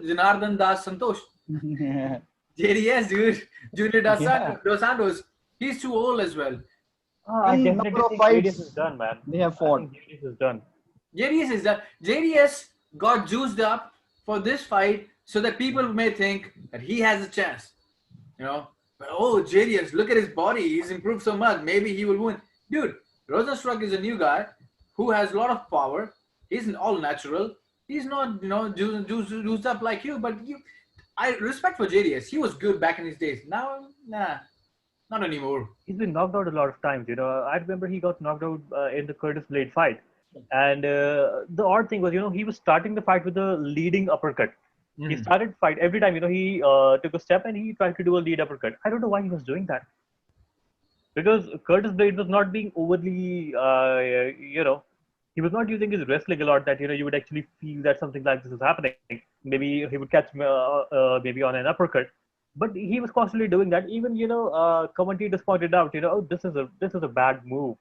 Janardhan Das Santosh. JDS, dude. Junior Dos Santos. He's too old as well. I definitely think JDS is done, man. They have fought. I think JDS is done. JDS is done. JDS got juiced up for this fight so that people may think that he has a chance. You know, oh, JDS, look at his body. He's improved so much. Maybe he will win. Dude, Rosenstruck is a new guy who has a lot of power. He's all natural. He's not, juiced up like you, but I respect for JDS. He was good back in his days. Now, nah, not anymore. He's been knocked out a lot of times. I remember he got knocked out in the Curtis Blade fight. And the odd thing was, he was starting the fight with a leading uppercut. He started fight every time, he took a step and he tried to do a lead uppercut. I don't know why he was doing that. Because Curtis Blade was not being overly, he was not using his wrestling a lot that, you would actually feel that something like this is happening. Maybe he would catch maybe on an uppercut. But he was constantly doing that. Even, commentators pointed out, oh, this is a bad move.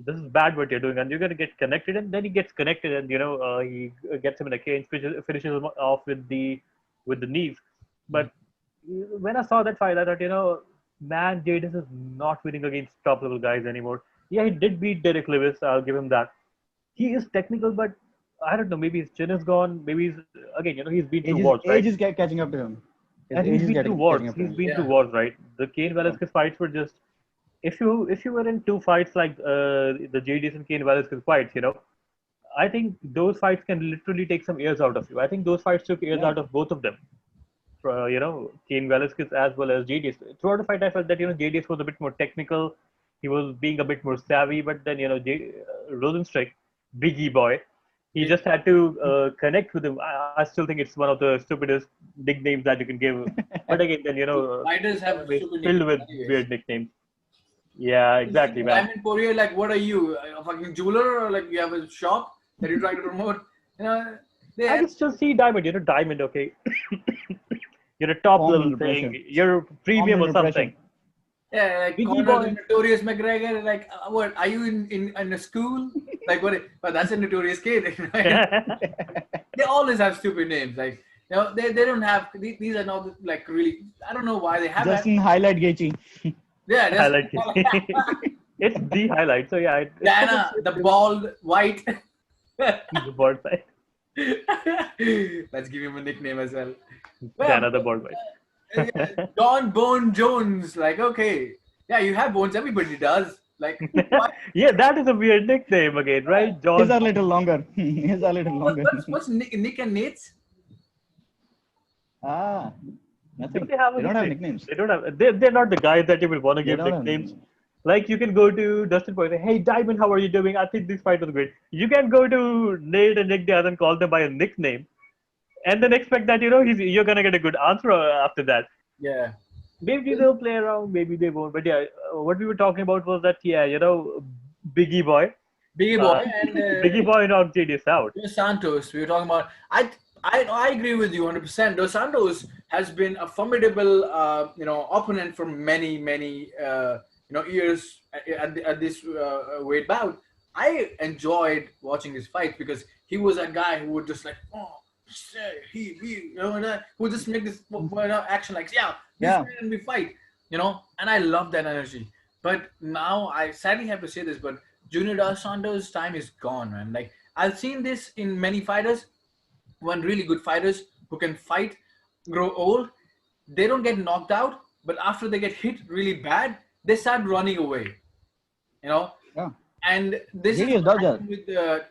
This is bad what you're doing, and you're going to get connected. And then he gets connected, and he gets him in a cage, finishes him off with the knees. But when I saw that fight, I thought, man, JDS is not winning against top level guys anymore. Yeah, he did beat Derek Lewis. I'll give him that. He is technical, but I don't know. Maybe his chin is gone. Maybe he's been through wars, right? Age is catching up to him. And he's been through wars. He's been through wars, right? The Cain Velasquez fights were just. If you were in two fights like the JDS and Cain Velasquez fights, I think those fights can literally take some years out of you. I think those fights took years out of both of them. Cain Velasquez as well as JDS. Throughout the fight, I felt that JDS was a bit more technical. He was being a bit more savvy, but then Rosenstruck, Biggie Boy, he just had to connect with him. I still think it's one of the stupidest nicknames that you can give. But again, then fighters have filled with weird nicknames. Yeah, exactly, man. Diamond Poirier, like, what are you, a fucking jeweler, or like you have a shop that you're trying to promote? I can still see Diamond. Diamond, okay. You're a top level thing. You're premium or something. Yeah, like Conor, Notorious McGregor. Like, what? Are you in a school? Like, what? But that's a notorious kid. Right? They always have stupid names. Like, they don't have. These are not like really. I don't know why they have. Justin Highlight Gaethje. Yeah, highlight. It's the highlight. So yeah. Diana, the bald white. The bald side. Let's give him a nickname as well. Diana, the bald white. Jon Jones. Like, okay, yeah, you have bones. Everybody does. Like, yeah, that is a weird nickname again, right? John. His are a little longer. What's Nick and Nate's? Nothing. They don't have nicknames. They don't have. They're not the guys that you would want to give nicknames. Like, you can go to Dustin Poirier and say, "Hey, Diamond, how are you doing? I think this fight was great." You can go to Nate and Nick Diaz and call them by a nickname, and then expect that you're gonna get a good answer after that. Yeah. Maybe they'll play around, maybe they won't. But yeah, what we were talking about was that Biggie Boy. And Biggie Boy knocked JDS out. Dos Santos. We were talking about. I agree with you 100%. Dos Santos has been a formidable opponent for many years at this weight bout. I enjoyed watching his fight because he was a guy who would just like, who would just make this action like, and we fight, and I love that energy. But now I sadly have to say this, but Junior Dos Santos' time is gone, man. Like, I've seen this in many fighters. When really good fighters who can fight grow old, they don't get knocked out, but after they get hit really bad, they start running away. Yeah. And this is with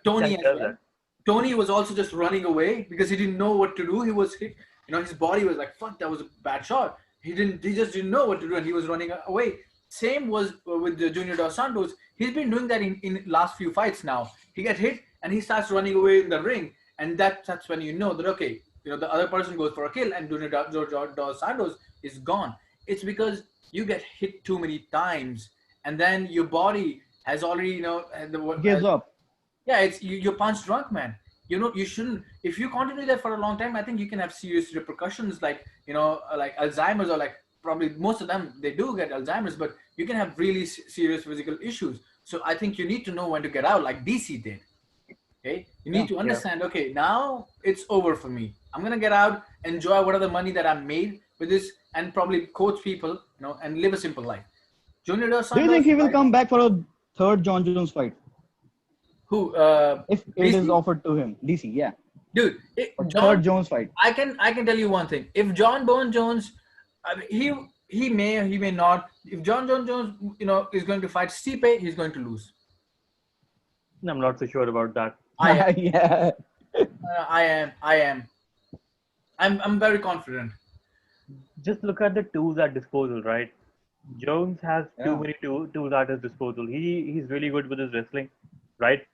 Tony as well. Tony was also just running away because he didn't know what to do. He was hit, his body was like, fuck, that was a bad shot. He just didn't know what to do, and he was running away. Same was with the Junior Dos Santos. He's been doing that in last few fights now. He gets hit and he starts running away in the ring. And that's when you know that, okay, the other person goes for a kill and Junior Dos Santos is gone. It's because you get hit too many times and then your body has already, gives up. Yeah, it's you're punch drunk, man. You shouldn't. If you continue that for a long time, I think you can have serious repercussions like Alzheimer's, or like probably most of them, they do get Alzheimer's, but you can have really serious physical issues. So I think you need to know when to get out, like DC did. Okay, you Yeah. need to Yeah. understand. Okay, now it's over for me. I'm gonna get out, enjoy whatever the money that I made with this, and probably coach people, and live a simple life. Junior Dos Do you think Santos, he will right? come back for a third Jon Jones fight Who? if it is DC, offered to him? DC, yeah, dude. or third John, Jones fight. I can tell you one thing. If John Bone Jones, I mean, he may or he may not. If Jones, is going to fight Stipe, he's going to lose. I'm not so sure about that. I am. Yeah. I am. I am. I'm very confident. Just look at the tools at disposal, right? Jones has too Yeah. many tools at his disposal. He's really good with his wrestling, right?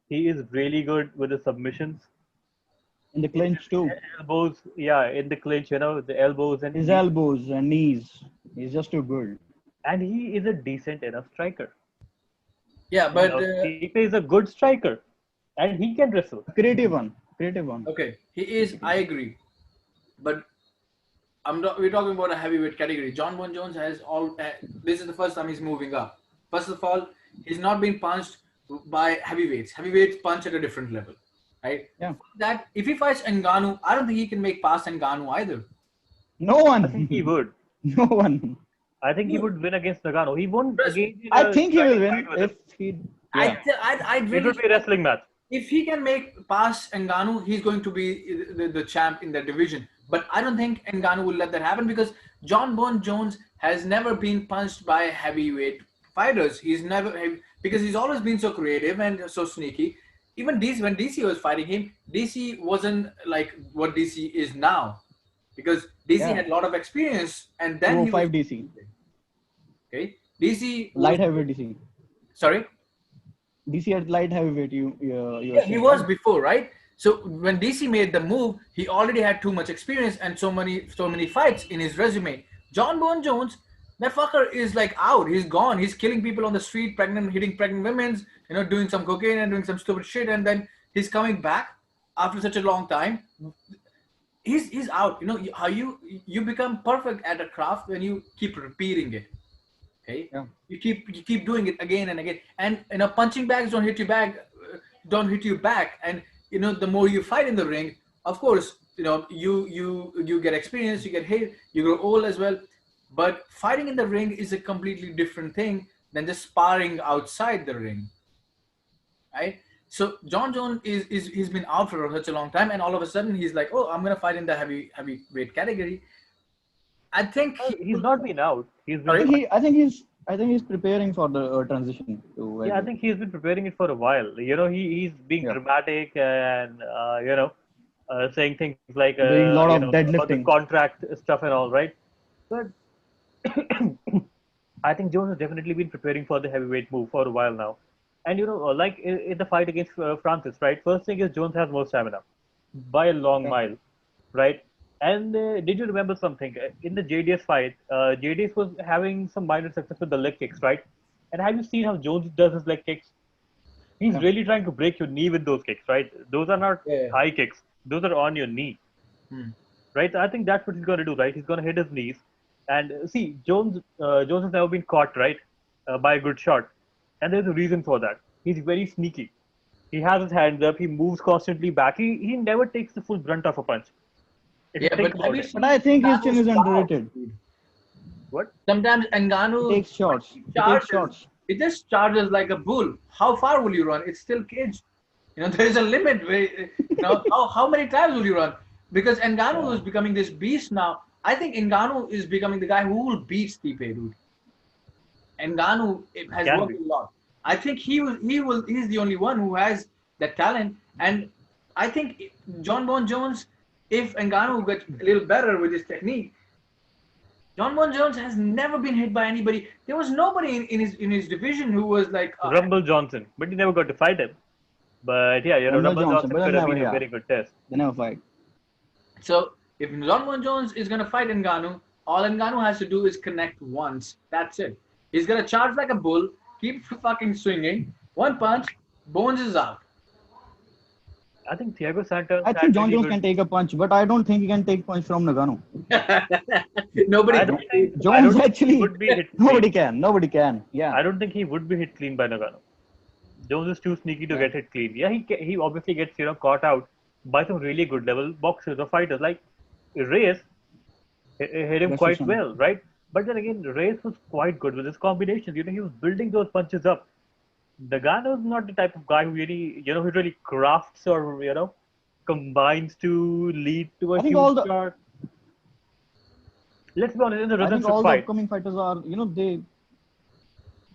He is really good with the submissions, In the clinch too. elbows. Yeah, in the clinch, the elbows, His elbows and knees. He's just too good. and he is a decent enough striker. Yeah, but Stipe is a good striker, and he can wrestle. A creative one. Creative one. okay, he is. I agree, but we're talking about a heavyweight category. John Bon Jones has all. This is the first time he's moving up. First of all, he's not been punched by heavyweights. Heavyweights punch at a different level, right? Yeah. That if he fights Ngannou, I don't think he can make past Ngannou either. No I think he one. would. No one. I think he would win against Nagano. He won't engage in I a think he will striking win fight with if him. he. Yeah. I'd It really. would be a wrestling match. If he can make past Ngannou, he's going to be the champ in that division. But I don't think Ngannou will let that happen because John Bone Jones has never been punched by heavyweight fighters. He's never because he's always been so creative and so sneaky. Even DC, when DC was fighting him, DC wasn't like what DC is now because DC Yeah. had a lot of experience and then he was 205 DC. okay. DC Light was, heavyweight DC. sorry. DC at light heavyweight. You Yeah, are he saying, was right? before, right? So when DC made the move, he already had too much experience and so many fights in his resume. John Bone Jones, that fucker is like out. He's gone. He's killing people on the street, hitting pregnant women, doing some cocaine and doing some stupid shit, and then he's coming back after such a long time. He's out. How you become perfect at a craft when you keep repeating it. Okay, Yeah. you keep doing it again and again, and punching bags don't hit you back, and the more you fight in the ring, of course, you get experience, you get hit, you grow old as well, but fighting in the ring is a completely different thing than just sparring outside the ring, right? So John Jones is he's been out for such a long time, and all of a sudden he's like, oh, I'm gonna fight in the heavyweight category. I think He's not been out. He's been. Sorry? I think he's preparing for the transition to. Yeah, I think he's been preparing it for a while. He's being Yeah. dramatic and saying things like Doing a lot of about the deadlifting. contract stuff and all, right? But I think Jones has definitely been preparing for the heavyweight move for a while now. And like in the fight against Francis, right? First thing is Jones has more stamina by a long Yeah. mile, right? And did you remember something in the JDS fight? JDS was having some minor success with the leg kicks, right? And have you seen how Jones does his leg kicks? He's Yeah. really trying to break your knee with those kicks, right? Those are not Yeah. high kicks; those are on your knee, Hmm. right? I think that's what he's going to do, right? He's going to hit his knees, and see, Jones has never been caught, right, by a good shot, and there's a reason for that. He's very sneaky. He has his hands up. He moves constantly back. He never takes the full brunt of a punch. If you Yeah, think but about have you it. seen But I think his chin is Ngannou's power, underrated. dude? What? Sometimes He Ngannou takes shots. He takes charges. shots. It just charges like a bull. How far will you run? It's still caged. There's a limit. Where, how many times will you run? Because Ngannou is becoming this beast now. I think Ngannou is becoming the guy who will beat Stipe, dude. Ngannou has Can worked be. a lot. I think he's the only one who has that talent. And I think John Bon Jones, if Ngannou gets a little better with his technique, John Bon Jones has never been hit by anybody. There was nobody in his division who was like Rumble Johnson, but he never got to fight him. But yeah, Rumble Rumble Johnson, Johnson but could have never, been a yeah. very good test. They never fight. So if Jon Jones is gonna fight Ngannou, all Ngannou has to do is connect once. That's it. He's gonna charge like a bull, keep fucking swinging. One punch, Bones is out. I think Thiago Santos. I think Jon Jones can take a punch, but I don't think he can take punch from Nagano. Nobody. I don't think, I Jones don't think he actually, would be hit nobody clean. can. Nobody can. Yeah. I don't think he would be hit clean by Nagano. Jones is too sneaky to Yeah. get hit clean. Yeah, he obviously gets caught out by some really good level boxers or fighters like Reyes. Hit him quite Gustafsson. well, right? But then again, Reyes was quite good with his combinations. He was building those punches up. Nagano's not the type of guy who really who really crafts or combines to lead to a I think huge all the shot. Let's be honest, in the I think Rosenstruck all the fight, upcoming fighters are, they.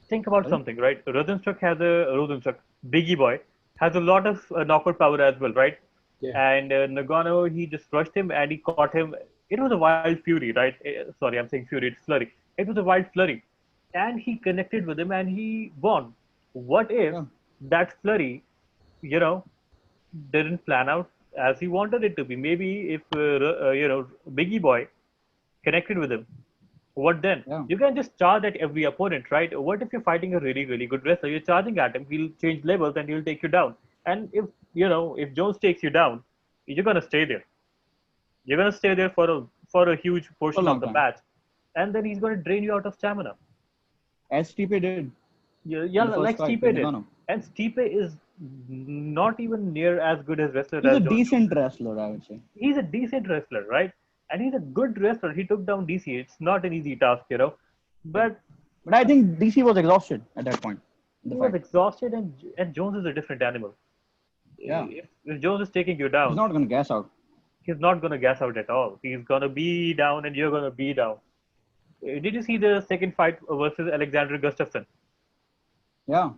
think about Sorry. something, right? Rosenstruck, Biggie Boy, has a lot of knockout power as well, right? Yeah. And Nagano, he just rushed him and he caught him. It was a wild fury, right? Sorry, I'm saying fury, it's flurry. It was a wild flurry. And he connected with him and he won. What if Yeah. that flurry, you know, didn't plan out as he wanted it to be? Maybe if, Biggie Boy connected with him, what then? Yeah. You can just charge at every opponent, right? What if you're fighting a really, really good wrestler? You're charging at him, he'll change levels and he'll take you down. And if Jones takes you down, you're gonna stay there. You're gonna stay there for a huge For a portion of long the time. match, and then he's gonna drain you out of stamina. As Stipe did Yeah, in yeah, the first like fight Stipe with did. Nagano. And Stipe is not even near as good as wrestler He's a as Jon Jones. decent wrestler, I would say. He's a decent wrestler, right? And he's a good wrestler. He took down DC. It's not an easy task. Yeah. But But I think DC was exhausted at that point in he the was fight. exhausted, and Jones is a different animal. Yeah. If Jones is taking you He's down, not going to gas out. he's not gonna gas out at all. He's gonna be down, and you're gonna be down. Did you see the second fight versus Alexander Gustafsson? Yeah.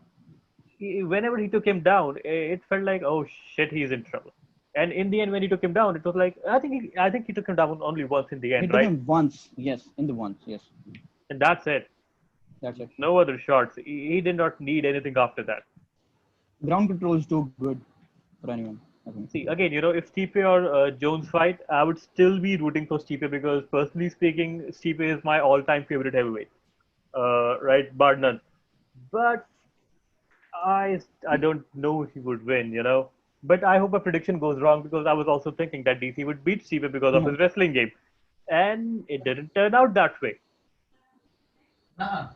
Whenever he took him down, it felt like, oh shit, he's in trouble. And in the end, when he took him down, it was like I think he took him down only once in the He end, took right? him once. Yes. In the once. Yes. And that's it. That's it. No other shots. He did not need anything after that. Ground control is too good for anyone, I think. See, again, if Stipe or Jones fight, I would still be rooting for Stipe because, personally speaking, Stipe is my all-time favorite heavyweight, right, bar none. But I don't know if he would win. But I hope my prediction goes wrong because I was also thinking that DC would beat Stipe because of his wrestling game, and it didn't turn out that way. Nah,